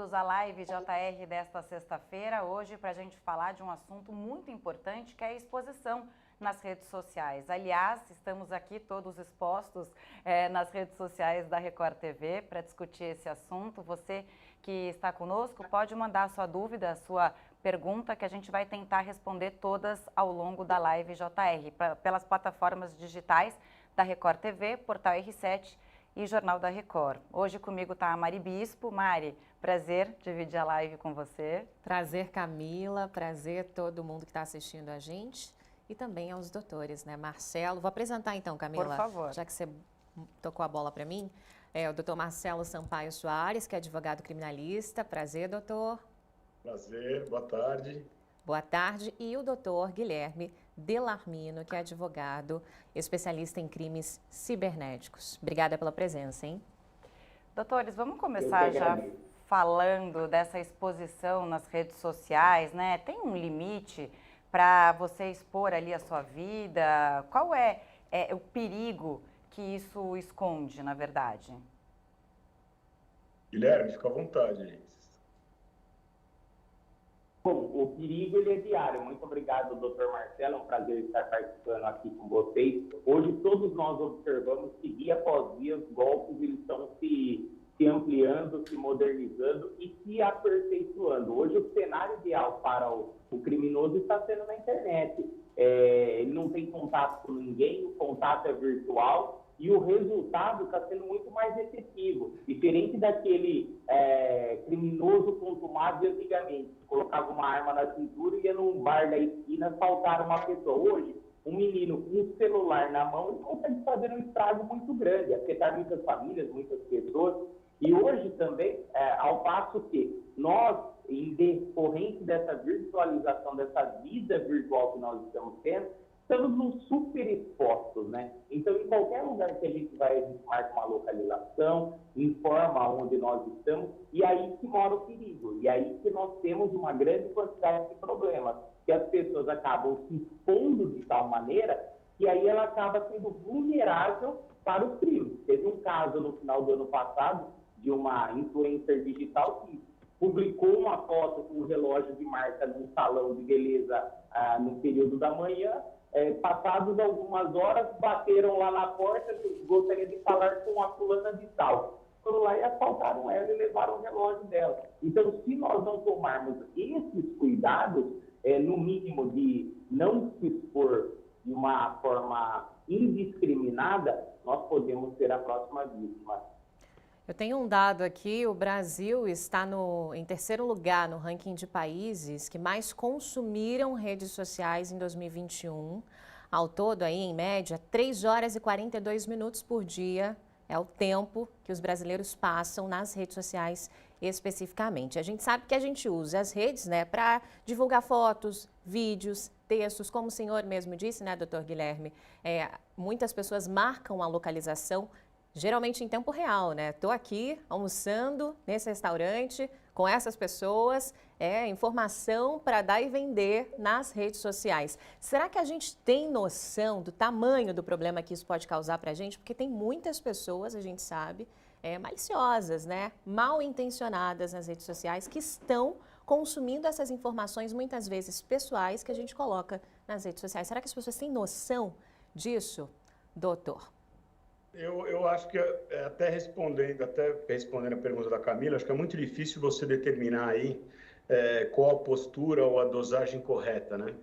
bem-vindos à live JR desta sexta-feira, hoje para a gente falar de um assunto muito importante que é a exposição nas redes sociais. Aliás, estamos aqui todos expostos nas redes sociais da Record TV para discutir esse assunto. Você que está conosco pode mandar a sua dúvida, a sua pergunta, que a gente vai tentar responder todas ao longo da live JR, pelas plataformas digitais da Record TV, Portal R7 e Jornal da Record. Hoje comigo está a Mari Bispo. Mari, prazer dividir a live com você. Prazer, Camila, prazer todo mundo que está assistindo a gente e também aos doutores, né? Marcelo, vou apresentar então, Camila. Por favor. Já que você tocou a bola para mim, o doutor Marcelo Sampaio Soares, que é advogado criminalista. Prazer, doutor. Prazer, boa tarde. Boa tarde. E o doutor Guilherme Delarmino, que é advogado, especialista em crimes cibernéticos. Obrigada pela presença, hein? Doutores, vamos começar já falando dessa exposição nas redes sociais, né? Tem um limite para você expor ali a sua vida? Qual é o perigo que isso esconde, na verdade? Guilherme, fica à vontade aí. Bom, o perigo ele é diário. Muito obrigado, doutor Marcelo. É um prazer estar participando aqui com vocês. Hoje todos nós observamos que dia após dia os golpes eles estão se ampliando, se modernizando e se aperfeiçoando. Hoje o cenário ideal para o criminoso está sendo na internet. Ele não tem contato com ninguém, o contato é virtual e o resultado está sendo muito mais efetivo. Diferente daquele criminoso consumado de antigamente, colocava uma arma na cintura e ia num bar da esquina assaltar uma pessoa. Hoje, um menino com um celular na mão, ele consegue fazer um estrago muito grande, afetar muitas famílias, muitas pessoas. E hoje também, ao passo que nós, em decorrente dessa virtualização, dessa vida virtual que nós estamos tendo, estamos nos super expostos, né? Então, em qualquer lugar que a gente vai, a gente marca uma localização, informa onde nós estamos, e aí que mora o perigo. E aí que nós temos uma grande quantidade de problemas, que as pessoas acabam se expondo de tal maneira que aí ela acaba sendo vulnerável para os crimes. Teve um caso no final do ano passado de uma influencer digital que publicou uma foto com um relógio de marca num salão de beleza no período da manhã. Passados algumas horas, bateram lá na porta, gostaria de falar com a fulana de tal. Foram lá e assaltaram ela e levaram o relógio dela. Então, se nós não tomarmos esses cuidados, no mínimo de não se expor de uma forma indiscriminada, nós podemos ser a próxima vítima. Eu tenho um dado aqui, o Brasil está em terceiro lugar no ranking de países que mais consumiram redes sociais em 2021. Ao todo, aí, em média, 3 horas e 42 minutos por dia é o tempo que os brasileiros passam nas redes sociais especificamente. A gente sabe que a gente usa as redes, né, para divulgar fotos, vídeos, textos, como o senhor mesmo disse, né, doutor Guilherme, muitas pessoas marcam a localização geralmente em tempo real, né? Estou aqui almoçando nesse restaurante com essas pessoas, informação para dar e vender nas redes sociais. Será que a gente tem noção do tamanho do problema que isso pode causar para a gente? Porque tem muitas pessoas, a gente sabe, maliciosas, né? Mal intencionadas nas redes sociais que estão consumindo essas informações, muitas vezes pessoais, que a gente coloca nas redes sociais. Será que as pessoas têm noção disso, doutor? Eu acho que, até respondendo a pergunta da Camila, acho que é muito difícil você determinar aí qual a postura ou a dosagem correta, né?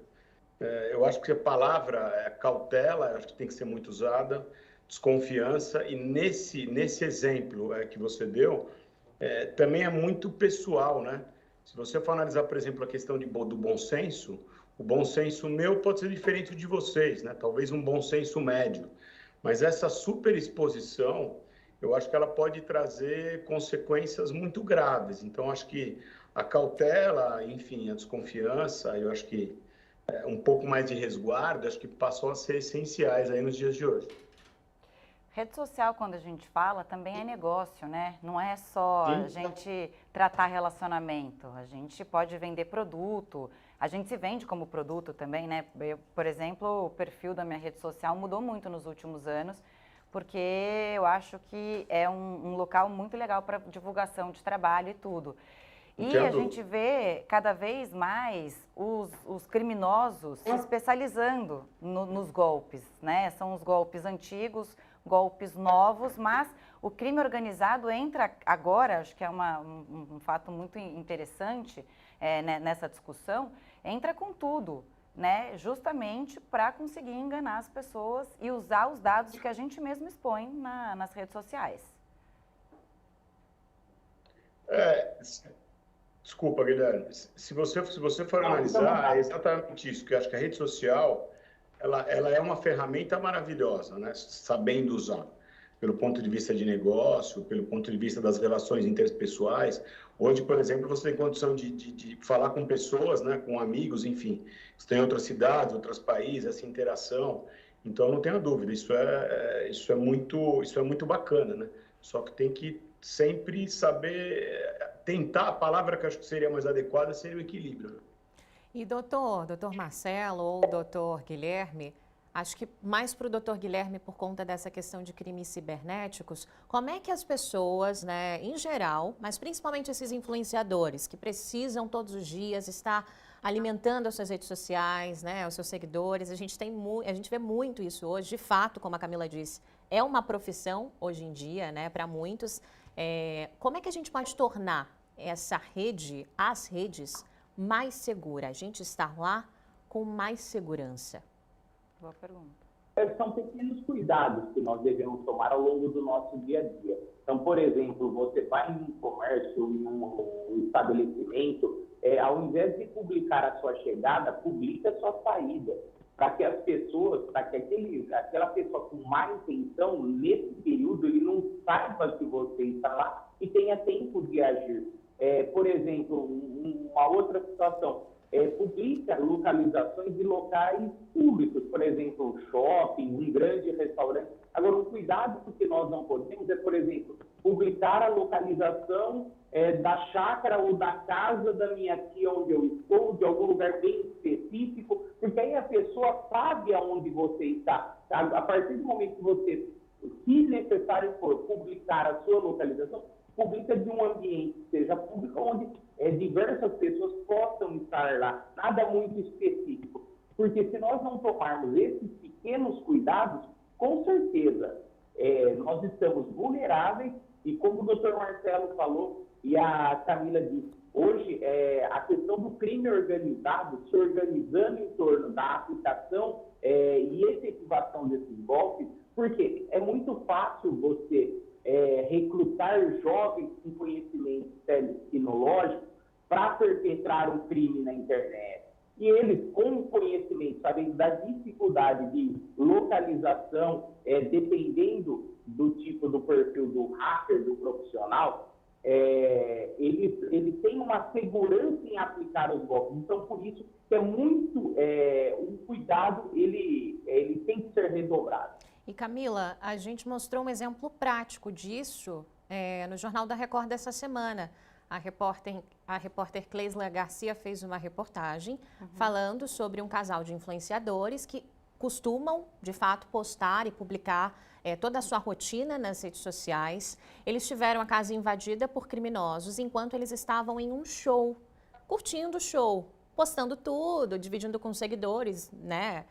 Eu acho que a palavra cautela, acho que tem que ser muito usada, desconfiança, e nesse exemplo que você deu, também é muito pessoal, né? Se você for analisar, por exemplo, a questão do bom senso, o bom senso meu pode ser diferente de vocês, né? Talvez um bom senso médio. Mas essa superexposição, eu acho que ela pode trazer consequências muito graves. Então, acho que a cautela, enfim, a desconfiança, eu acho que um pouco mais de resguardo, acho que passou a ser essenciais aí nos dias de hoje. Rede social, quando a gente fala, também é negócio, né? Não é só a gente tratar relacionamento. A gente pode vender produto, a gente se vende como produto também, né? Eu, por exemplo, o perfil da minha rede social mudou muito nos últimos anos, porque eu acho que é um local muito legal para divulgação de trabalho e tudo. E a gente vê cada vez mais os criminosos se especializando nos golpes, né? São os golpes antigos, golpes novos, mas o crime organizado entra agora, acho que é um fato muito interessante nessa discussão, entra com tudo, né? Justamente para conseguir enganar as pessoas e usar os dados que a gente mesmo expõe nas redes sociais. Desculpa, Guilherme. Se você for analisar, é exatamente isso, que eu acho que a rede social ela é uma ferramenta maravilhosa, né? Sabendo usar, pelo ponto de vista de negócio, pelo ponto de vista das relações interpessoais. Hoje, por exemplo, você tem condição de falar com pessoas, né? Com amigos, enfim. Você tem outras cidades, outros países, essa interação. Então, não tenha dúvida, isso é muito bacana, né? Só que tem que sempre saber tentar, a palavra que eu acho que seria mais adequada seria o equilíbrio. Né? E doutor Marcelo ou doutor Guilherme, acho que mais para o doutor Guilherme por conta dessa questão de crimes cibernéticos, como é que as pessoas, né, em geral, mas principalmente esses influenciadores que precisam todos os dias estar alimentando as suas redes sociais, né, os seus seguidores, a gente vê muito isso hoje, de fato, como a Camila disse, é uma profissão hoje em dia, né, para muitos. Como é que a gente pode tornar as redes mais segura, a gente estar lá com mais segurança? Boa pergunta. São pequenos cuidados que nós devemos tomar ao longo do nosso dia a dia. Então, por exemplo, você vai em um comércio, em um estabelecimento, ao invés de publicar a sua chegada, publica a sua saída, para que as pessoas, para que aquela pessoa com má intenção, nesse período, ele não saiba que você está lá e tenha tempo de agir. Por exemplo, uma outra situação, publica localizações de locais públicos, por exemplo, shopping, um grande restaurante. Agora, um cuidado que nós não podemos é, por exemplo, publicar a localização da chácara ou da casa da minha tia onde eu estou, de algum lugar bem específico, porque aí a pessoa sabe aonde você está. A partir do momento que você, se necessário for, publicar a sua localização, publica de um ambiente que seja público, onde diversas pessoas possam estar lá, nada muito específico. Porque se nós não tomarmos esses pequenos cuidados, com certeza nós estamos vulneráveis e, como o doutor Marcelo falou e a Camila disse, hoje a questão do crime organizado se organizando em torno da aplicação e efetivação desses golpes, porque é muito fácil você recrutar jovens com conhecimento tecnológico para perpetrar um crime na internet. E eles, com conhecimento, sabendo da dificuldade de localização, dependendo do tipo do perfil do hacker, do profissional, ele tem uma segurança em aplicar os golpes. Então, por isso, é muito um cuidado, ele tem que ser redobrado. E Camila, a gente mostrou um exemplo prático disso no Jornal da Record dessa semana. A repórter Cleisla Garcia fez uma reportagem falando sobre um casal de influenciadores que costumam, de fato, postar e publicar toda a sua rotina nas redes sociais. Eles tiveram a casa invadida por criminosos enquanto eles estavam em um show, curtindo o show, postando tudo, dividindo com os seguidores, né?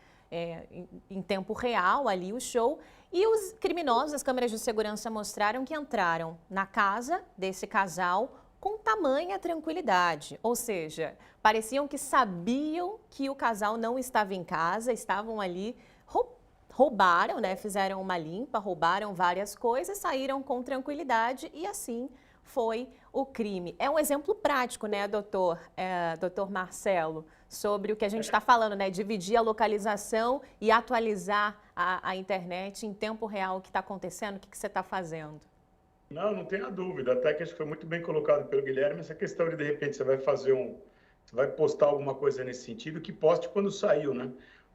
Em tempo real ali o show, e os criminosos, as câmeras de segurança mostraram que entraram na casa desse casal com tamanha tranquilidade, ou seja, pareciam que sabiam que o casal não estava em casa, estavam ali, roubaram, né, fizeram uma limpa, roubaram várias coisas, saíram com tranquilidade e assim foi o crime. É um exemplo prático, né, doutor Marcelo, sobre o que a gente está falando, né? Dividir a localização e atualizar a internet em tempo real o que está acontecendo, o que você está fazendo. Não tenha dúvida. Até que acho que foi muito bem colocado pelo Guilherme essa questão de repente, você vai postar alguma coisa nesse sentido, que poste quando saiu, né?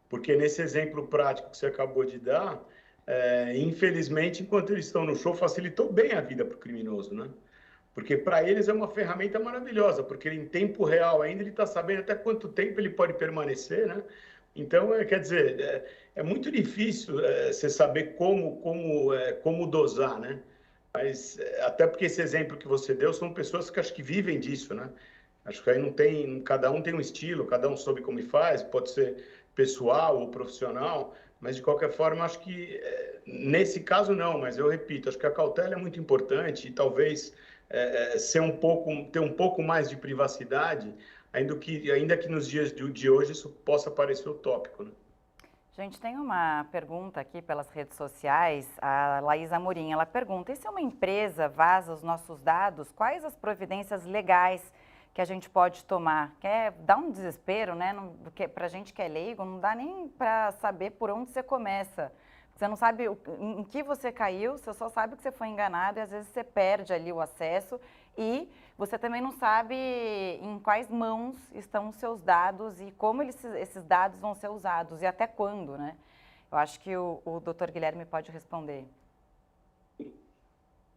Porque nesse exemplo prático que você acabou de dar, infelizmente, enquanto eles estão no show, facilitou bem a vida para o criminoso, né? Porque para eles é uma ferramenta maravilhosa, porque em tempo real ainda ele está sabendo até quanto tempo ele pode permanecer, né? Então, quer dizer, é muito difícil você saber como dosar, né? Mas até porque esse exemplo que você deu são pessoas que acho que vivem disso, né? Acho que aí não tem, cada um tem um estilo, cada um sabe como faz, pode ser pessoal ou profissional, mas de qualquer forma acho que nesse caso não, mas eu repito, acho que a cautela é muito importante e talvez ter um pouco mais de privacidade, ainda que nos dias de hoje isso possa parecer utópico, né? Gente, tem uma pergunta aqui pelas redes sociais, a Laís Amorim, ela pergunta, e se uma empresa vaza os nossos dados, quais as providências legais que a gente pode tomar? Dá um desespero, né? Para a gente que é leigo, não dá nem para saber por onde você começa. Você não sabe em que você caiu, você só sabe que você foi enganado e às vezes você perde ali o acesso e você também não sabe em quais mãos estão os seus dados e como esses dados vão ser usados e até quando, né? Eu acho que o Dr. Guilherme pode responder.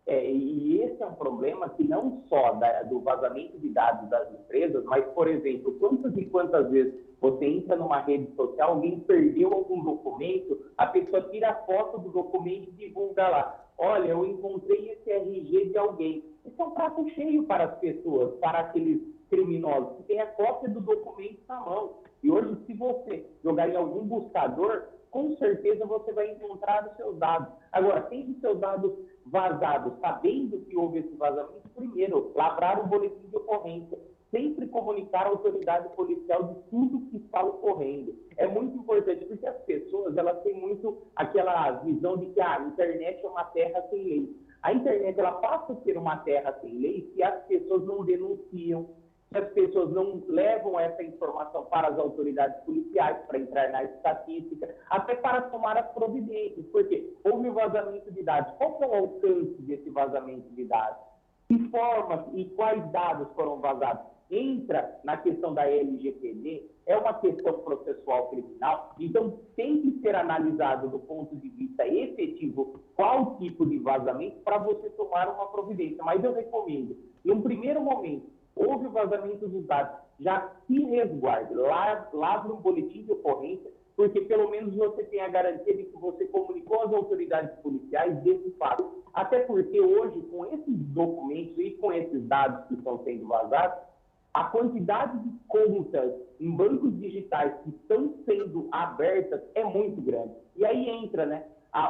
E esse é um problema que não só do vazamento de dados das empresas, mas, por exemplo, quantas e quantas vezes você entra numa rede social, alguém perdeu algum documento, a pessoa tira a foto do documento e divulga lá. Olha, eu encontrei esse RG de alguém. Isso é um prato cheio para as pessoas, para aqueles criminosos, que tem a cópia do documento na mão. E hoje, se você jogar em algum buscador, com certeza você vai encontrar os seus dados. Agora, tem os seus dados vazados, sabendo que houve esse vazamento, primeiro, lavrar o boletim de ocorrência. Sempre comunicar à autoridade policial de tudo que está ocorrendo. É muito importante, porque as pessoas, elas têm muito aquela visão de que a internet é uma terra sem lei. A internet, ela passa a ser uma terra sem lei se as pessoas não denunciam, se as pessoas não levam essa informação para as autoridades policiais, para entrar na estatística, até para tomar as providências, porque houve um vazamento de dados. Qual é o alcance desse vazamento de dados? Que formas e quais dados foram vazados? Entra na questão da LGPD, é uma questão processual criminal, então tem que ser analisado do ponto de vista efetivo qual tipo de vazamento para você tomar uma providência. Mas eu recomendo, num primeiro momento, houve o vazamento dos dados, já se resguarde, lavre um boletim de ocorrência, porque pelo menos você tem a garantia de que você comunicou às autoridades policiais desse fato. Até porque hoje, com esses documentos e com esses dados que estão sendo vazados, a quantidade de contas em bancos digitais que estão sendo abertas é muito grande. E aí entra, né,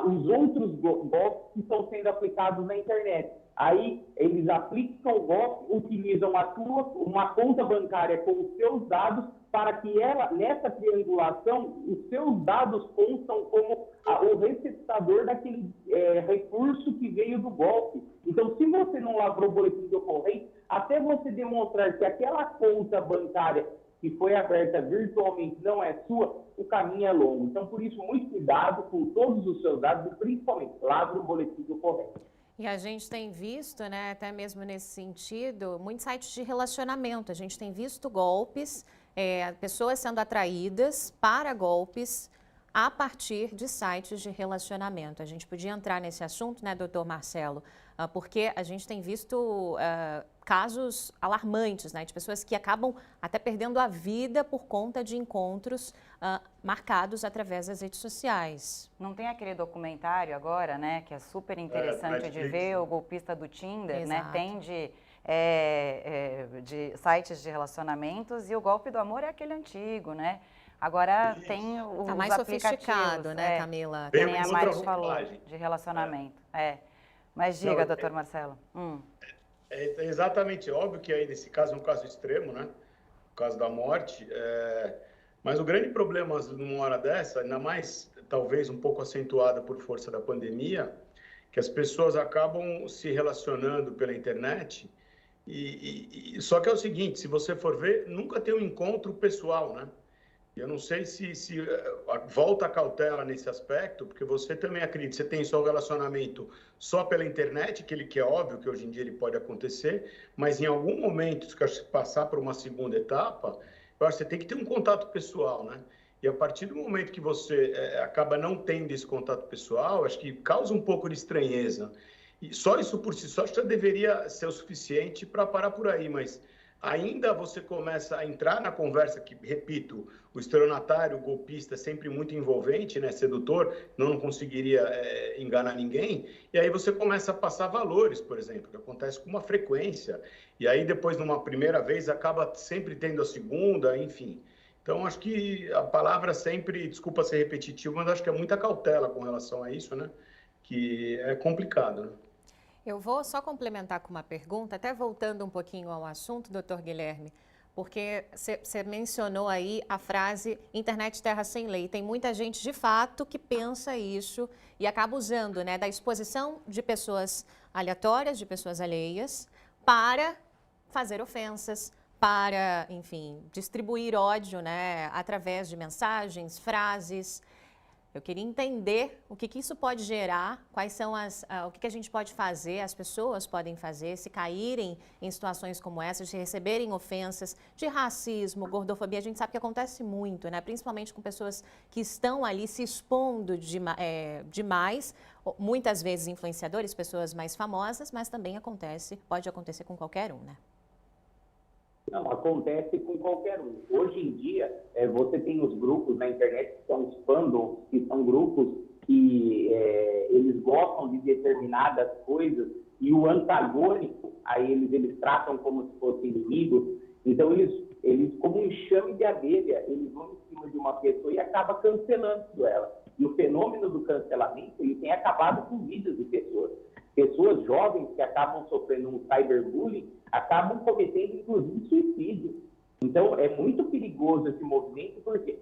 os outros golpes que estão sendo aplicados na internet. Aí eles aplicam o golpe, utilizam uma conta bancária com os seus dados para que nessa triangulação, os seus dados constam como o receptador daquele recurso que veio do golpe. Então, se você não lavrou o boletim de ocorrência, até você demonstrar que aquela conta bancária que foi aberta virtualmente não é sua, o caminho é longo. Então, por isso, muito cuidado com todos os seus dados e, principalmente, lavre o boletim de ocorrência. E a gente tem visto, né, até mesmo nesse sentido, muitos sites de relacionamento. A gente tem visto golpes, pessoas sendo atraídas para golpes a partir de sites de relacionamento. A gente podia entrar nesse assunto, né, doutor Marcelo? Porque a gente tem visto casos alarmantes, né, de pessoas que acabam até perdendo a vida por conta de encontros marcados através das redes sociais. Não tem aquele documentário agora, né, que é super interessante de ver, o golpista do Tinder, Exato. né, tem de sites de relacionamentos e o golpe do amor é aquele antigo, né? Agora tem os tá mais sofisticado, né, Camila? Que nem a Mari falou, de relacionamento. Mas diga, doutor Marcelo. É exatamente, óbvio que aí nesse caso é um caso extremo, né? O caso da morte. Mas o grande problema numa hora dessa, ainda mais talvez um pouco acentuada por força da pandemia, que as pessoas acabam se relacionando pela internet. Só que é o seguinte, se você for ver, nunca tem um encontro pessoal, né? Eu não sei se volta a cautela nesse aspecto, porque você também acredita, você tem seu relacionamento só pela internet, que é óbvio que hoje em dia ele pode acontecer, mas em algum momento, se passar por uma segunda etapa, eu acho que você tem que ter um contato pessoal, né? E a partir do momento que você acaba não tendo esse contato pessoal, acho que causa um pouco de estranheza. E só isso por si só já deveria ser o suficiente para parar por aí, mas ainda você começa a entrar na conversa que, repito, o estelionatário, o golpista é sempre muito envolvente, né, sedutor, não conseguiria enganar ninguém, e aí você começa a passar valores, por exemplo, que acontece com uma frequência, e aí depois, numa primeira vez, acaba sempre tendo a segunda, enfim. Então, acho que a palavra sempre, desculpa ser repetitivo, mas acho que é muita cautela com relação a isso, né, que é complicado, né? Eu vou só complementar com uma pergunta, até voltando um pouquinho ao assunto, doutor Guilherme, porque você mencionou aí a frase internet terra sem lei. Tem muita gente, de fato, que pensa isso e acaba usando, né, da exposição de pessoas aleatórias, de pessoas alheias, para fazer ofensas, para, enfim, distribuir ódio, né, através de mensagens, frases. Eu queria entender o que isso pode gerar, quais são o que a gente pode fazer, as pessoas podem fazer, se caírem em situações como essa, de receberem ofensas de racismo, gordofobia. A gente sabe que acontece muito, né? Principalmente com pessoas que estão ali se expondo demais, muitas vezes influenciadores, pessoas mais famosas, mas também pode acontecer com qualquer um, né? Não, acontece com qualquer um. Hoje em dia, você tem os grupos na internet que são os fandoms, que são grupos que eles gostam de determinadas coisas e o antagônico, aí eles tratam como se fossem inimigos. Então, eles como um enxame de abelha, eles vão em cima de uma pessoa e acabam cancelando ela. E o fenômeno do cancelamento, ele tem acabado com vidas de pessoas. Pessoas jovens que acabam sofrendo um cyberbullying acabam cometendo, inclusive, suicídio. Então, é muito perigoso esse movimento, porque,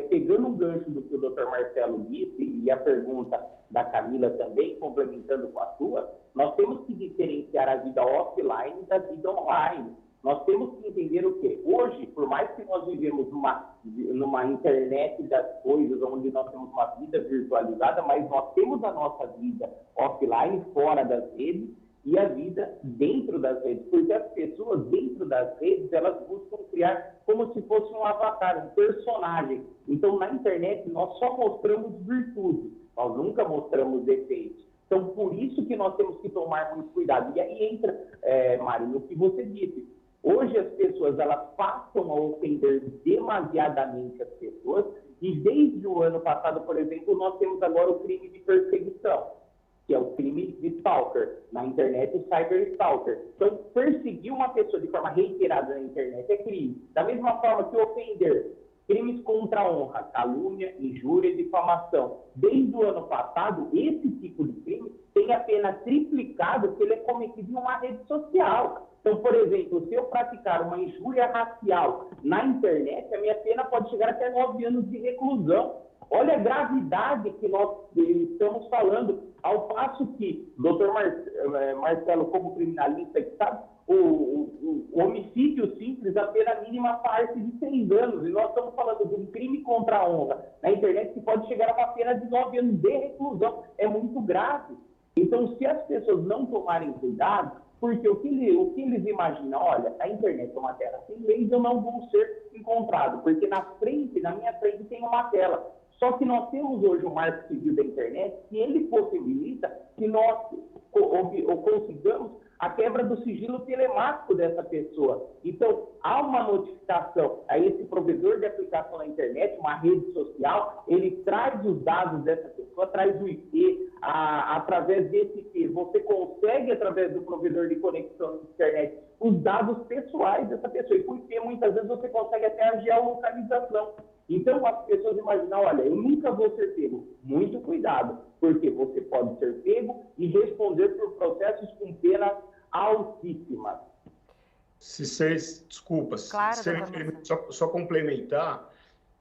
pegando um gancho do que o Dr. Marcelo disse, e a pergunta da Camila também, complementando com a sua, nós temos que diferenciar a vida offline da vida online. Nós temos que entender o quê? Hoje, por mais que nós vivemos numa internet das coisas, onde nós temos uma vida virtualizada, mas nós temos a nossa vida offline, fora das redes, e a vida dentro das redes. Porque as pessoas dentro das redes, elas buscam criar como se fosse um avatar, um personagem. Então, na internet, nós só mostramos virtudes, nós nunca mostramos defeitos. Então, por isso que nós temos que tomar muito cuidado. E aí entra, Mari, no que você disse. Hoje as pessoas, elas passam a ofender demasiadamente as pessoas, e desde o ano passado, por exemplo, nós temos agora o crime de perseguição, que é o crime de stalker, na internet o cyberstalker. Então, perseguir uma pessoa de forma reiterada na internet é crime. Da mesma forma que ofender, crimes contra a honra, calúnia, injúria e difamação. Desde o ano passado, esse tipo de crime tem a pena triplicada porque ele é cometido em uma rede social. Então, por exemplo, se eu praticar uma injúria racial na internet, a minha pena pode chegar até 9 anos de reclusão. Olha a gravidade que nós estamos falando, ao passo que o doutor Marcelo, como criminalista, que sabe, o homicídio simples, a pena mínima parte de 6 anos, e nós estamos falando de um crime contra a honra na internet que pode chegar a uma pena de 9 anos de reclusão. É muito grave. Então, se as pessoas não tomarem cuidado, porque o que eles imaginam, olha, a internet é uma tela sem leis, eu não vou ser encontrado, porque na minha frente tem uma tela. Só que nós temos hoje o marco civil da internet, que ele possibilita que nós consigamos a quebra do sigilo telemático dessa pessoa. Então, há uma notificação a esse provedor de aplicação na internet, uma rede social, ele traz os dados dessa pessoa, traz o IP, através desse IP, você consegue, através do provedor de conexão na internet, os dados pessoais dessa pessoa. E por IP, muitas vezes, você consegue até a geolocalização. Então, as pessoas imaginam, olha, eu nunca vou ser pego. Muito cuidado, porque você pode ser pego e responder por processos com penas altíssimas. Desculpas, claro, só complementar,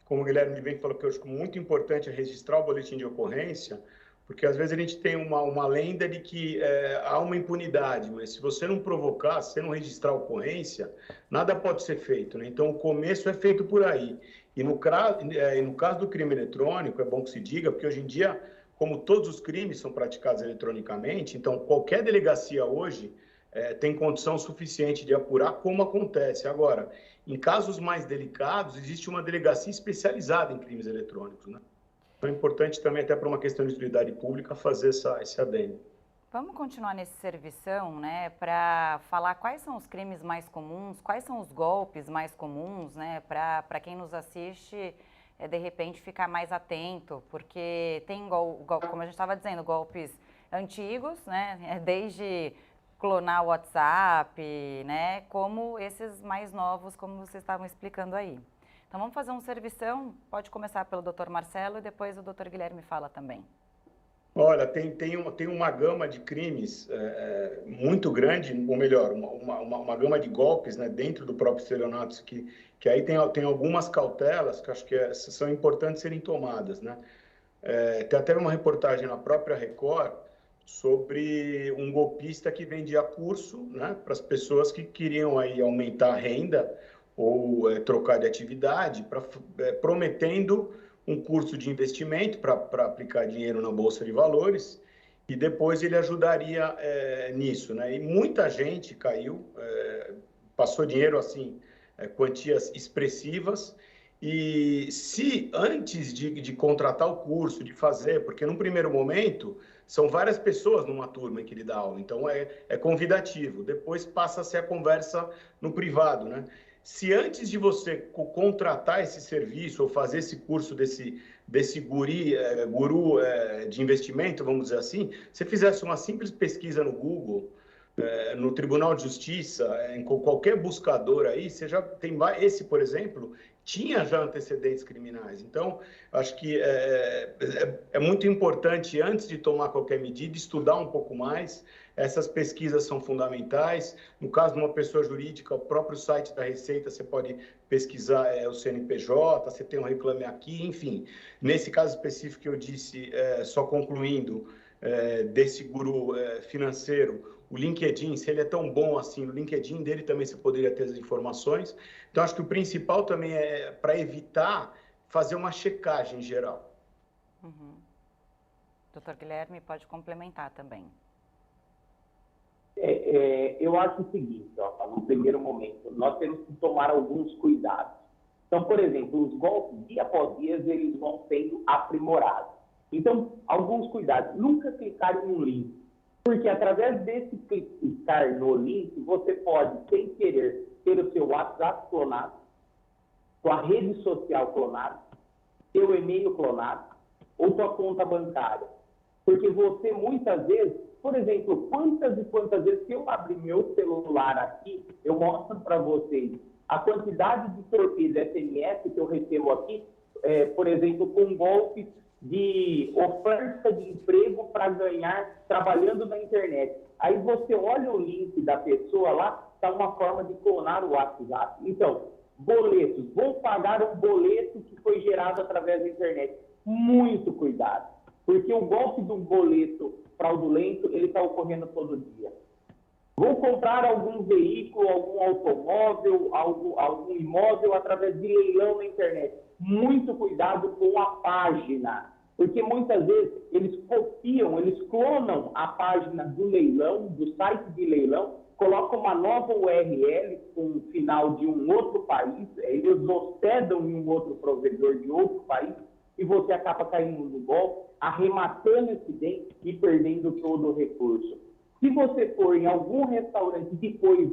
como o Guilherme bem falou, que eu acho muito importante registrar o boletim de ocorrência, porque às vezes a gente tem uma lenda de que há uma impunidade, mas se você não provocar, se você não registrar a ocorrência, nada pode ser feito, né? Então, o começo é feito por aí. E no caso do crime eletrônico, é bom que se diga, porque hoje em dia, como todos os crimes são praticados eletronicamente, então qualquer delegacia hoje tem condição suficiente de apurar como acontece. Agora, em casos mais delicados, existe uma delegacia especializada em crimes eletrônicos, né? Então é importante também, até para uma questão de utilidade pública, fazer esse adendo. Vamos continuar nesse servição, né, para falar quais são os crimes mais comuns, quais são os golpes mais comuns, né, para quem nos assiste, de repente ficar mais atento, porque tem, como a gente estava dizendo, golpes antigos, né, desde clonar o WhatsApp, né, como esses mais novos, como vocês estavam explicando aí. Então vamos fazer um servição, pode começar pelo Dr. Marcelo e depois o Dr. Guilherme fala também. Olha, tem uma gama de crimes muito grande, ou melhor, uma gama de golpes, né, dentro do próprio estelionato, que aí tem algumas cautelas que eu acho que são importantes serem tomadas, né? Tem até uma reportagem na própria Record sobre um golpista que vendia curso, né, para as pessoas que queriam aí aumentar a renda ou trocar de atividade, prometendo um curso de investimento para aplicar dinheiro na Bolsa de Valores, e depois ele ajudaria nisso, né? E muita gente caiu, passou dinheiro assim, quantias expressivas, e se antes de contratar o curso, de fazer, porque num primeiro momento são várias pessoas numa turma em que ele dá aula, então é convidativo, depois passa a ser a conversa no privado, né? Se antes de você contratar esse serviço ou fazer esse curso desse guru de investimento, vamos dizer assim, você fizesse uma simples pesquisa no Google, no Tribunal de Justiça, em qualquer buscador aí, você já tem esse, por exemplo, tinha já antecedentes criminais. Então, acho que é muito importante, antes de tomar qualquer medida, estudar um pouco mais. Essas pesquisas são fundamentais. No caso de uma pessoa jurídica, o próprio site da Receita, você pode pesquisar o CNPJ, você tem um Reclame Aqui, enfim. Nesse caso específico que eu disse, só concluindo, desse guru financeiro, o LinkedIn, se ele é tão bom assim, no LinkedIn dele também você poderia ter as informações. Então, acho que o principal também é para evitar fazer uma checagem geral. Uhum. Doutor Guilherme, pode complementar também. Eu acho o seguinte, ó, no primeiro momento, nós temos que tomar alguns cuidados. Então, por exemplo, os golpes, dia após dia, eles vão sendo aprimorados. Então, alguns cuidados. Nunca clicar em um link, porque através desse clicar no link, você pode, sem querer, ter o seu WhatsApp clonado, sua rede social clonada, seu e-mail clonado, ou sua conta bancária. Porque você, muitas vezes, por exemplo, quantas e quantas vezes que eu abrir meu celular aqui, eu mostro para vocês a quantidade de torpedo SMS que eu recebo aqui, por exemplo, com golpes de oferta de emprego para ganhar trabalhando na internet. Aí você olha o link da pessoa lá, está uma forma de clonar o WhatsApp. Então, boletos. Vou pagar um boleto que foi gerado através da internet. Muito cuidado, porque o golpe do boleto fraudulento, ele está ocorrendo todo dia. Vou comprar algum veículo, algum automóvel, algum imóvel através de leilão na internet. Muito cuidado com a página, porque muitas vezes eles copiam, eles clonam a página do leilão, do site de leilão, colocam uma nova URL com o final de um outro país, eles hospedam em um outro provedor de outro país, e você acaba caindo no golpe, arrematando esse bem e perdendo todo o recurso. Se você for em algum restaurante depois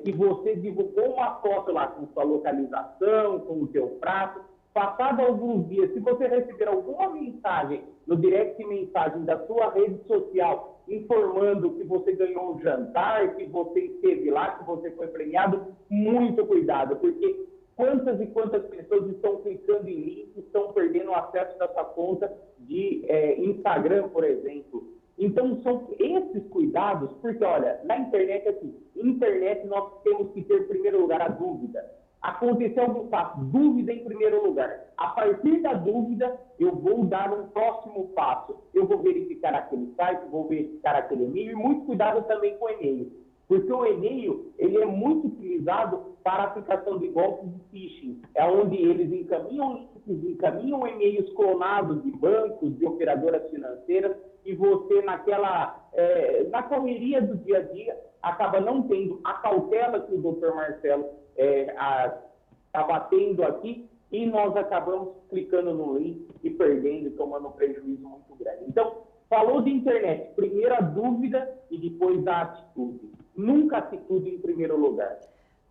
que você divulgou uma foto lá com sua localização, com o seu prato, passado alguns dias, se você receber alguma mensagem no direct mensagem da sua rede social, informando que você ganhou um jantar, que você esteve lá, que você foi premiado, muito cuidado, porque quantas e quantas pessoas estão clicando em links, estão perdendo o acesso da sua conta de Instagram, por exemplo. Então, são esses cuidados, porque, olha, na internet, assim, internet nós temos que ter, em primeiro lugar, a dúvida. Aconteceu algum fato, dúvida em primeiro lugar. A partir da dúvida, eu vou dar um próximo passo. Eu vou verificar aquele site, vou verificar aquele e-mail, e muito cuidado também com o e-mail. Porque o e-mail, ele é muito utilizado para a aplicação de golpes de phishing. É onde eles encaminham links, encaminham e-mails clonados de bancos, de operadoras financeiras, e você, na correria do dia a dia, acaba não tendo a cautela que o Dr. Marcelo está batendo aqui, e nós acabamos clicando no link e perdendo e tomando um prejuízo muito grande. Então, Falou de internet, primeiro a dúvida e depois a atitude. Nunca atitude em primeiro lugar.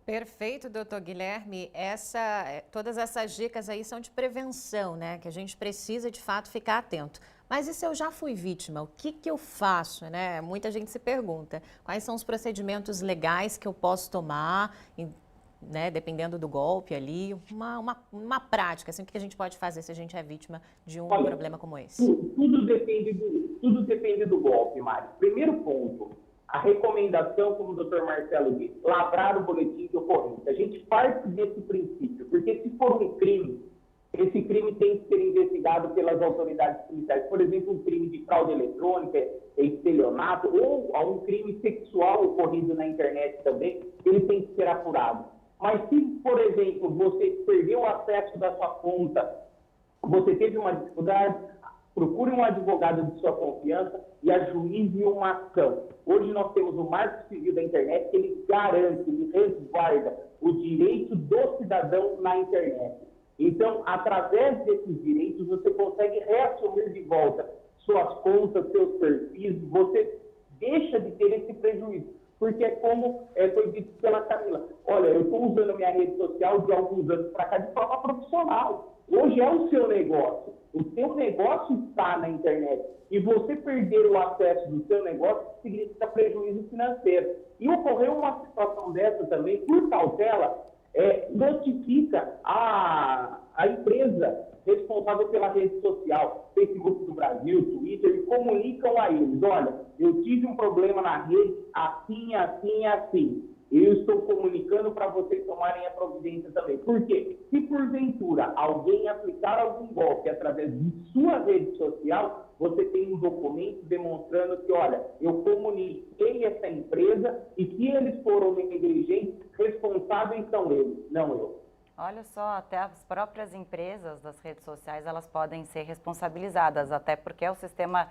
Perfeito, doutor Guilherme. Todas essas dicas aí são de prevenção, né? Que a gente precisa, de fato, ficar atento. Mas e se eu já fui vítima? O que eu faço, né? Muita gente se pergunta. Quais são os procedimentos legais que eu posso tomar, né? Dependendo do golpe ali. Uma prática, assim, o que a gente pode fazer se a gente é vítima de um problema como esse? Tudo depende do golpe, Mari. Primeiro ponto. A recomendação, como o doutor Marcelo disse, lavrar o boletim de ocorrência. A gente parte desse princípio, porque se for um crime, esse crime tem que ser investigado pelas autoridades policiais. Por exemplo, um crime de fraude eletrônica, estelionato, ou um crime sexual ocorrido na internet também, ele tem que ser apurado. Mas se, por exemplo, você perdeu o acesso da sua conta, você teve uma dificuldade, procure um advogado de sua confiança e ajuize uma ação. Hoje nós temos o Marco Civil da Internet, que ele garante, ele resguarda o direito do cidadão na internet. Então, através desses direitos, você consegue reassumir de volta suas contas, seus perfis, você deixa de ter esse prejuízo. Porque é como foi dito pela Camila, olha, eu estou usando a minha rede social de alguns anos para cá de forma profissional. Hoje é o seu negócio. O seu negócio está na internet. E você perder o acesso do seu negócio significa prejuízo financeiro. E ocorreu uma situação dessa também, por cautela, notifica a empresa responsável pela rede social, Facebook do Brasil, Twitter, e comunicam a eles, olha, eu tive um problema na rede, assim, assim, assim. Eu estou comunicando para vocês tomarem a providência também. Por quê? Se porventura alguém aplicar algum golpe através de sua rede social, você tem um documento demonstrando que, olha, eu comuniquei essa empresa e se eles foram negligentes, responsáveis são eles, não eu. Olha só, até as próprias empresas das redes sociais, elas podem ser responsabilizadas, até porque é o sistema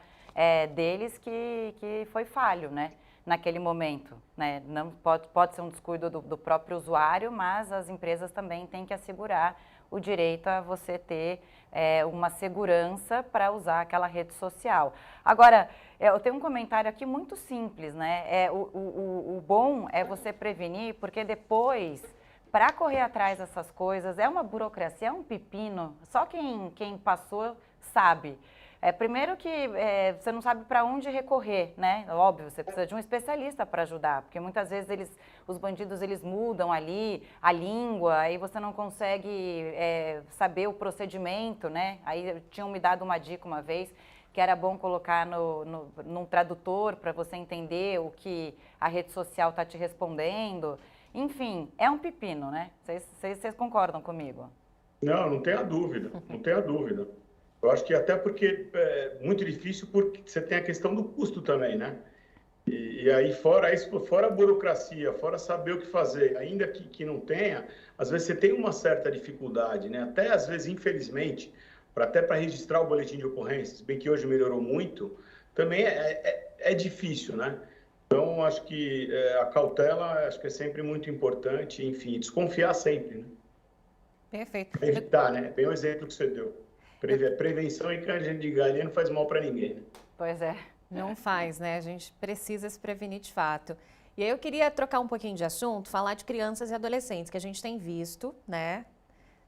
deles que foi falho, né? Naquele momento, né? Não pode ser um descuido do próprio usuário, mas as empresas também têm que assegurar o direito a você ter uma segurança para usar aquela rede social. Agora, eu tenho um comentário aqui muito simples, né? O bom é você prevenir, porque depois, para correr atrás dessas coisas, é uma burocracia, é um pepino, só quem passou sabe. Primeiro que você não sabe para onde recorrer, né? Óbvio, você precisa de um especialista para ajudar, porque muitas vezes os bandidos eles mudam ali a língua, aí você não consegue saber o procedimento, né? Aí tinham me dado uma dica uma vez, que era bom colocar num tradutor para você entender o que a rede social está te respondendo. Enfim, é um pepino, né? Vocês concordam comigo? Não tenha dúvida, não tenha dúvida. Eu acho que até porque é muito difícil, porque você tem a questão do custo também, né? E aí, fora isso, fora a burocracia, fora saber o que fazer, ainda que não tenha, às vezes você tem uma certa dificuldade, né? Até às vezes, infelizmente, até para registrar o boletim de ocorrências, bem que hoje melhorou muito, também é difícil, né? Então, acho que a cautela acho que é sempre muito importante, enfim, desconfiar sempre, né? Perfeito. Evitar, né? Bem o exemplo que você deu. Prevenção em câncer de galinha não faz mal para ninguém, né? Pois é. Não faz, né? A gente precisa se prevenir de fato. E aí eu queria trocar um pouquinho de assunto, falar de crianças e adolescentes, que a gente tem visto, né?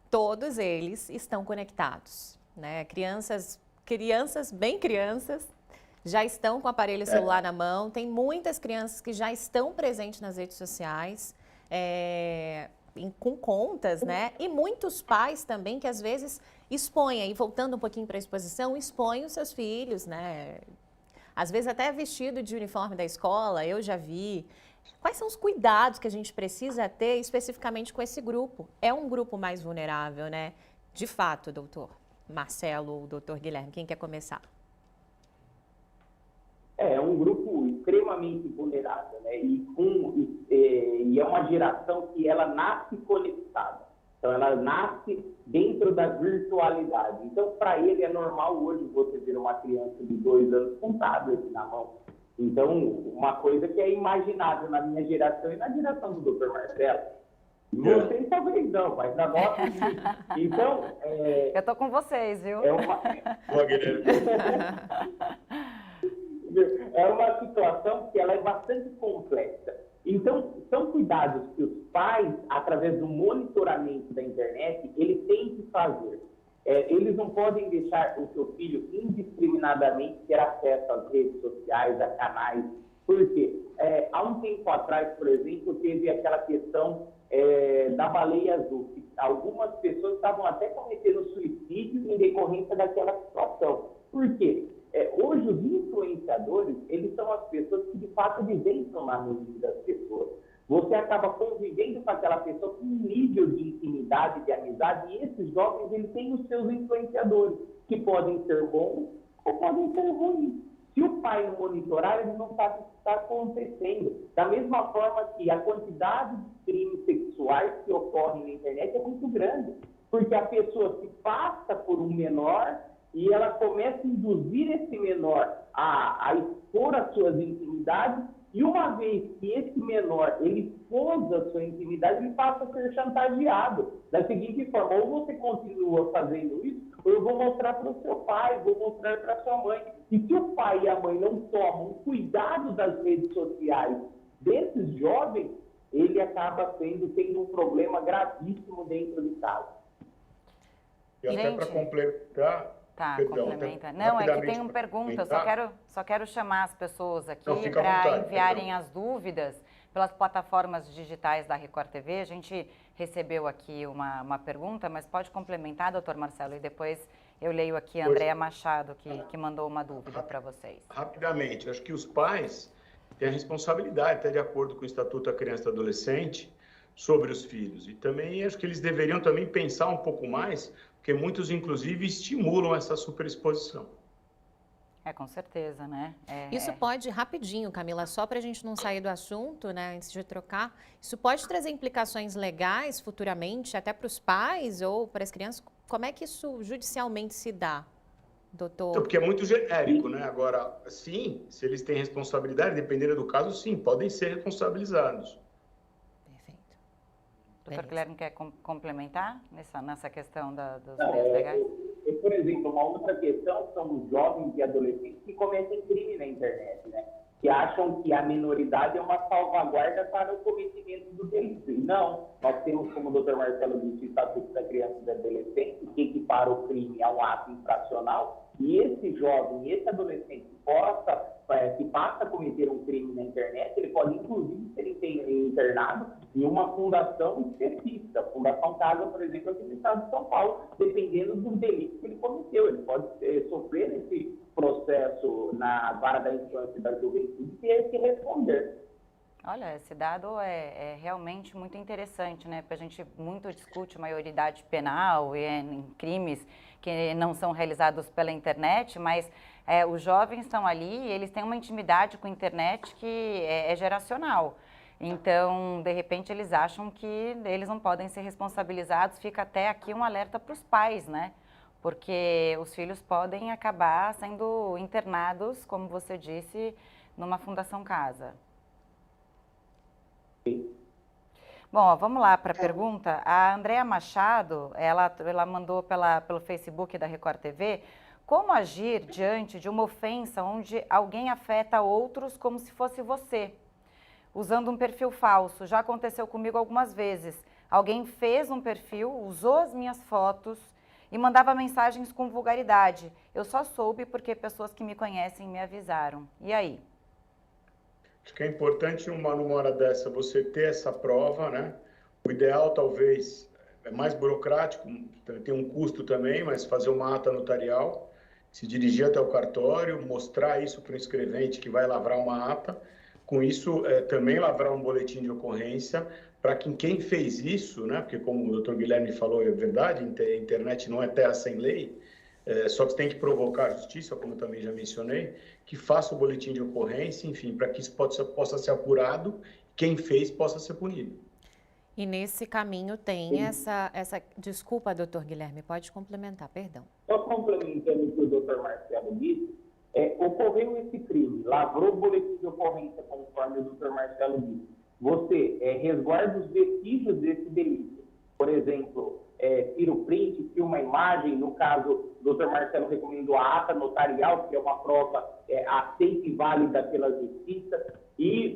Todos eles estão conectados, né? Crianças, bem crianças, já estão com o aparelho celular na mão. Tem muitas crianças que já estão presentes nas redes sociais, com contas, né? E muitos pais também que às vezes expõem, e voltando um pouquinho para a exposição, expõem os seus filhos, né? Às vezes até vestido de uniforme da escola, eu já vi. Quais são os cuidados que a gente precisa ter especificamente com esse grupo? É um grupo mais vulnerável, né? De fato, doutor Marcelo ou doutor Guilherme, quem quer começar? É um grupo extremamente vulnerável, né? E é uma geração que ela nasce conectada. Então, ela nasce dentro da virtualidade. Então, para ele é normal hoje você ver uma criança de 2 anos com tablet na mão. Então, uma coisa que é imaginável na minha geração e na geração do Dr. Marcelo. Vocês talvez não, mas na nossa... Então... Eu tô com vocês, viu? Boa, Guilherme. É uma situação que ela é bastante complexa. Então, são cuidados que os pais, através do monitoramento da internet, eles têm que fazer. Eles não podem deixar o seu filho indiscriminadamente ter acesso às redes sociais, a canais. Por quê? Há um tempo atrás, por exemplo, teve aquela questão da baleia azul. Algumas pessoas estavam até cometendo suicídio em decorrência daquela situação. Por quê? Hoje, os influenciadores, eles são as pessoas que, de fato, entram na mente das pessoas. Você acaba convivendo com aquela pessoa com um nível de intimidade, de amizade, e esses jovens, eles têm os seus influenciadores, que podem ser bons ou podem ser ruins. Se o pai não monitorar, ele não sabe o que está acontecendo. Da mesma forma que a quantidade de crimes sexuais que ocorrem na internet é muito grande, porque a pessoa se passa por um menor e ela começa a induzir esse menor a expor as suas intimidades, e uma vez que esse menor ele expôs a sua intimidade, ele passa a ser chantageado. Da seguinte forma, ou você continua fazendo isso, ou eu vou mostrar para o seu pai, vou mostrar para a sua mãe. E se o pai e a mãe não tomam cuidado das redes sociais desses jovens, ele acaba tendo um problema gravíssimo dentro de casa. E até para complementar... Tá, perdão, complementa. Não, é que tem uma pergunta, só quero chamar as pessoas aqui para enviarem as dúvidas pelas plataformas digitais da Record TV. A gente recebeu aqui uma pergunta, mas pode complementar, doutor Marcelo, e depois eu leio aqui a Andréa Machado, que mandou uma dúvida para vocês. Rapidamente, acho que os pais têm a responsabilidade, até de acordo com o Estatuto da Criança e do Adolescente, sobre os filhos. E também acho que eles deveriam também pensar um pouco mais, porque muitos, inclusive, estimulam essa superexposição. Com certeza, né? Isso pode, rapidinho, Camila, só para a gente não sair do assunto, né, antes de trocar, isso pode trazer implicações legais futuramente, até para os pais ou para as crianças? Como é que isso judicialmente se dá, doutor? Então, porque é muito genérico, né? Agora, sim, se eles têm responsabilidade, dependendo do caso, sim, podem ser responsabilizados. Doutor Guilherme, quer complementar nessa questão dos meios legais? Por exemplo, uma outra questão são os jovens e adolescentes que cometem crime na internet, né? Que acham que a minoridade é uma salvaguarda para o cometimento do delito. E não, nós temos, como o doutor Marcelo disse, o Estatuto da Criança e do Adolescente, que equipara o crime a um ato infracional, e esse jovem, esse adolescente que passa a cometer um crime na internet, ele pode, inclusive, ser internado em uma fundação específica. A Fundação Casa, por exemplo, aqui no estado de São Paulo, dependendo do delito que ele cometeu. Ele pode sofrer esse processo na vara da infância e da juventude e ter que responder. Olha, esse dado é realmente muito interessante, né? Porque a gente muito discute maioridade penal e em crimes que não são realizados pela internet, mas os jovens estão ali e eles têm uma intimidade com a internet que é geracional. Então, de repente, eles acham que eles não podem ser responsabilizados. Fica até aqui um alerta para os pais, né? Porque os filhos podem acabar sendo internados, como você disse, numa Fundação Casa. Bom, vamos lá para a pergunta. A Andréa Machado, ela mandou pelo Facebook da Record TV, como agir diante de uma ofensa onde alguém afeta outros como se fosse você, usando um perfil falso? Já aconteceu comigo algumas vezes. Alguém fez um perfil, usou as minhas fotos e mandava mensagens com vulgaridade. Eu só soube porque pessoas que me conhecem me avisaram. E aí? Acho que é importante, numa hora dessa, você ter essa prova, né? O ideal, talvez, é mais burocrático, tem um custo também, mas fazer uma ata notarial, se dirigir até o cartório, mostrar isso para o inscrevente que vai lavrar uma ata, com isso também lavrar um boletim de ocorrência, para que quem fez isso, né? Porque como o doutor Guilherme falou, é verdade, a internet não é terra sem lei, só que tem que provocar a justiça, como eu também já mencionei, que faça o boletim de ocorrência, enfim, para que isso possa ser apurado, quem fez possa ser punido. E nesse caminho tem essa... Desculpa, doutor Guilherme, pode complementar, perdão. Só complementando o que o doutor Marcelo disse, ocorreu esse crime, lavrou o boletim de ocorrência, conforme o doutor Marcelo disse. Você resguarda os vestígios desse delito. Por exemplo, tira o print, filma a imagem, no caso, o Dr. Marcelo recomendou a ata notarial, que é uma prova aceita e válida pela justiça, e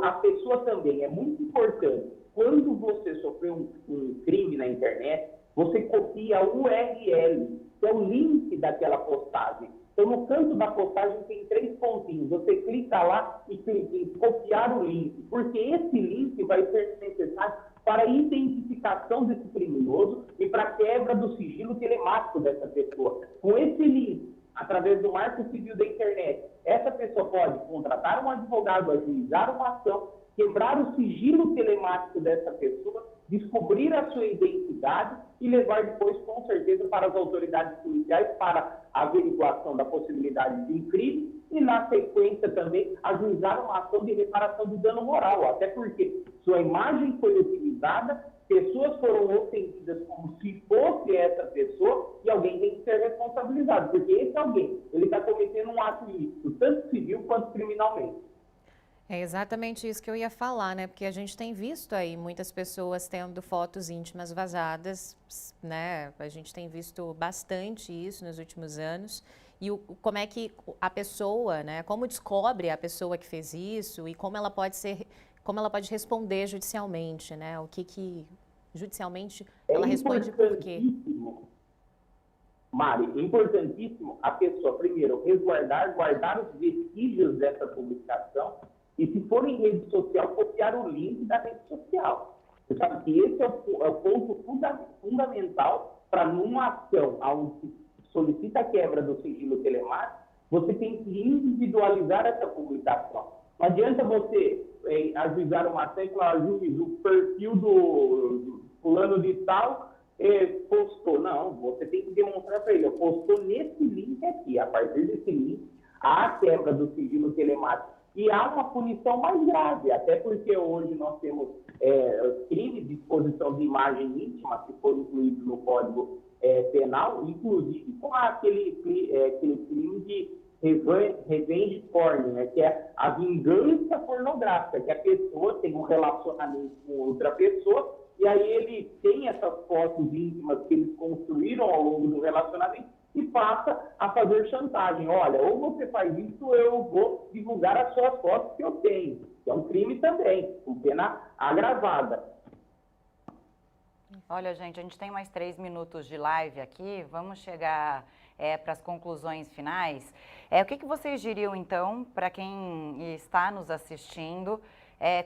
a pessoa também, é muito importante, quando você sofreu um crime na internet, você copia o URL, que é o link daquela postagem. Então, no canto da postagem tem 3 pontinhos. Você clica lá e clica em copiar o link, porque esse link vai ser necessário para a identificação desse criminoso e para a quebra do sigilo telemático dessa pessoa. Com esse link, através do Marco Civil da internet, essa pessoa pode contratar um advogado, ajuizar uma ação, quebrar o sigilo telemático dessa pessoa, descobrir a sua identidade e levar depois, com certeza, para as autoridades policiais para a averiguação da possibilidade de um crime e, na sequência, também ajuizar uma ação de reparação de dano moral. Até porque sua imagem foi utilizada, pessoas foram ofendidas como se fosse essa pessoa e alguém tem que ser responsabilizado. Porque esse alguém, ele está cometendo um ato ilícito, tanto civil quanto criminalmente. É exatamente isso que eu ia falar, né? Porque a gente tem visto aí muitas pessoas tendo fotos íntimas vazadas, né? A gente tem visto bastante isso nos últimos anos. E como é que a pessoa, né? Como descobre a pessoa que fez isso e como ela pode responder judicialmente, né? O que judicialmente ela responde por quê? Mari, é importantíssimo a pessoa, primeiro, guardar os vestígios dessa publicação. E se for em rede social, copiar o link da rede social. Você sabe que esse é o ponto fundamental para, numa ação onde se solicita a quebra do sigilo telemático, você tem que individualizar essa publicação. Não adianta você ajuizar uma ação e falar, juiz, o perfil do fulano de tal postou. Não, você tem que demonstrar para ele, postou nesse link aqui. A partir desse link, há a quebra do sigilo telemático. E há uma punição mais grave, até porque hoje nós temos crimes de exposição de imagem íntima, que foram incluídos no Código Penal, inclusive com aquele crime de revenge porn, né, que é a vingança pornográfica, que a pessoa tem um relacionamento com outra pessoa, e aí ele tem essas fotos íntimas que eles construíram ao longo do relacionamento, e passa a fazer chantagem. Olha, ou você faz isso, ou eu vou divulgar as suas fotos que eu tenho. Que é um crime também, com pena agravada. Olha, gente, a gente tem mais 3 minutos de live aqui. Vamos chegar para as conclusões finais. O que vocês diriam, então, para quem está nos assistindo?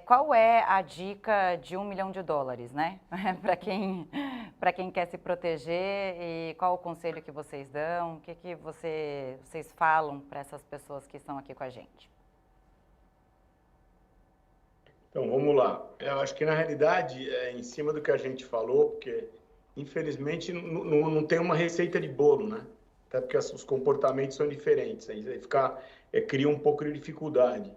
Qual é a dica de $1 milhão, né? para quem quer se proteger e qual o conselho que vocês dão? O que vocês falam para essas pessoas que estão aqui com a gente? Então, vamos lá. Eu acho que, na realidade, em cima do que a gente falou, porque, infelizmente, não tem uma receita de bolo, né? Até porque os comportamentos são diferentes. Aí cria um pouco de dificuldade.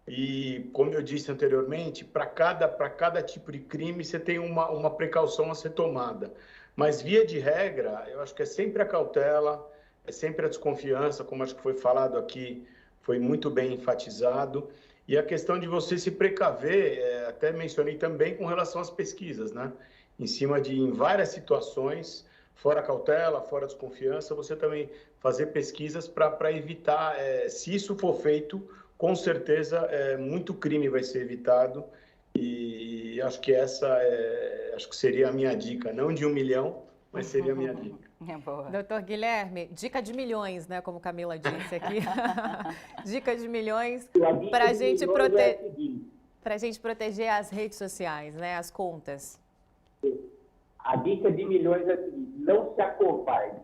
E, como eu disse anteriormente, para cada tipo de crime você tem uma precaução a ser tomada. Mas, via de regra, eu acho que é sempre a cautela, é sempre a desconfiança, como acho que foi falado aqui, foi muito bem enfatizado. E a questão de você se precaver, até mencionei também com relação às pesquisas, né? Em várias situações, fora a cautela, fora a desconfiança, você também fazer pesquisas para evitar, se isso for feito, com certeza muito crime vai ser evitado e acho que acho que seria a minha dica, não de $1 milhão, mas seria a minha dica. Boa. Doutor Guilherme, dica de milhões, né, como Camila disse aqui. Dica de milhões para a gente proteger as redes sociais, né, as contas. A dica de milhões é a seguinte, não se acovarde,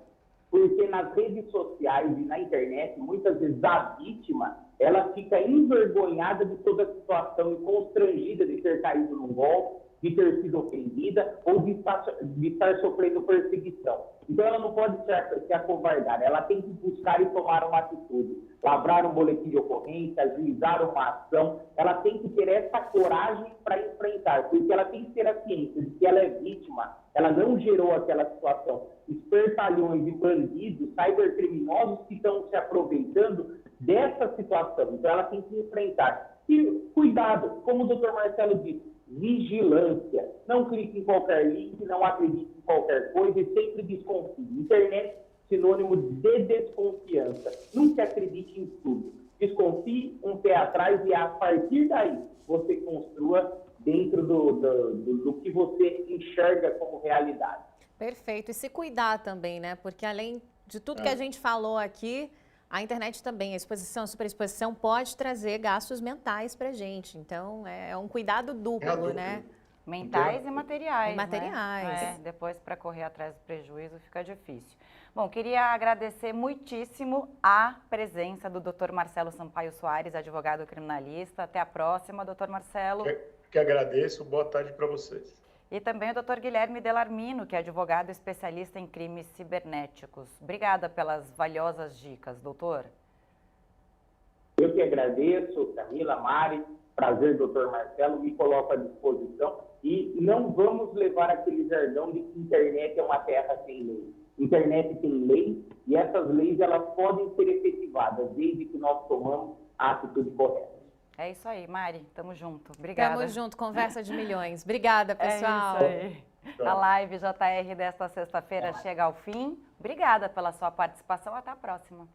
porque nas redes sociais e na internet, muitas vezes a vítima, ela fica envergonhada de toda a situação e constrangida de ter caído num golpe, de ter sido ofendida ou de estar sofrendo perseguição. Então, ela não pode se acovardar, ela tem que buscar e tomar uma atitude, lavrar um boletim de ocorrência, ajuizar uma ação, ela tem que ter essa coragem para enfrentar, porque ela tem que ter a ciência de que ela é vítima, ela não gerou aquela situação. Espertalhões e bandidos, cybercriminosos que estão se aproveitando dessa situação. Então, ela tem que enfrentar. E cuidado, como o Dr. Marcelo disse, vigilância. Não clique em qualquer link, não acredite de qualquer coisa e sempre desconfie. Internet, sinônimo de desconfiança. Nunca acredite em tudo. Desconfie, um pé atrás e a partir daí você construa dentro do que você enxerga como realidade. Perfeito. E se cuidar também, né? Porque além de tudo que a gente falou aqui, a internet também, a exposição, a superexposição pode trazer gastos mentais para a gente. Então, é um cuidado duplo, né? Mentais e materiais. E materiais. Né? Depois, para correr atrás do prejuízo, fica difícil. Bom, queria agradecer muitíssimo a presença do Dr. Marcelo Sampaio Soares, advogado criminalista. Até a próxima, Dr. Marcelo. Que agradeço. Boa tarde para vocês. E também o Dr. Guilherme Delarmino, que é advogado especialista em crimes cibernéticos. Obrigada pelas valiosas dicas, doutor. Eu que agradeço, Camila, Mari, prazer, doutor Marcelo, me coloco à disposição e não vamos levar aquele jargão de que internet é uma terra sem lei. Internet tem lei e essas leis elas podem ser efetivadas desde que nós tomamos a atitude correta. É isso aí, Mari. Tamo junto. Obrigada. Tamo junto. Conversa de milhões. Obrigada, pessoal. É isso aí. A live JR desta sexta-feira chega ao fim. Obrigada pela sua participação. Até a próxima.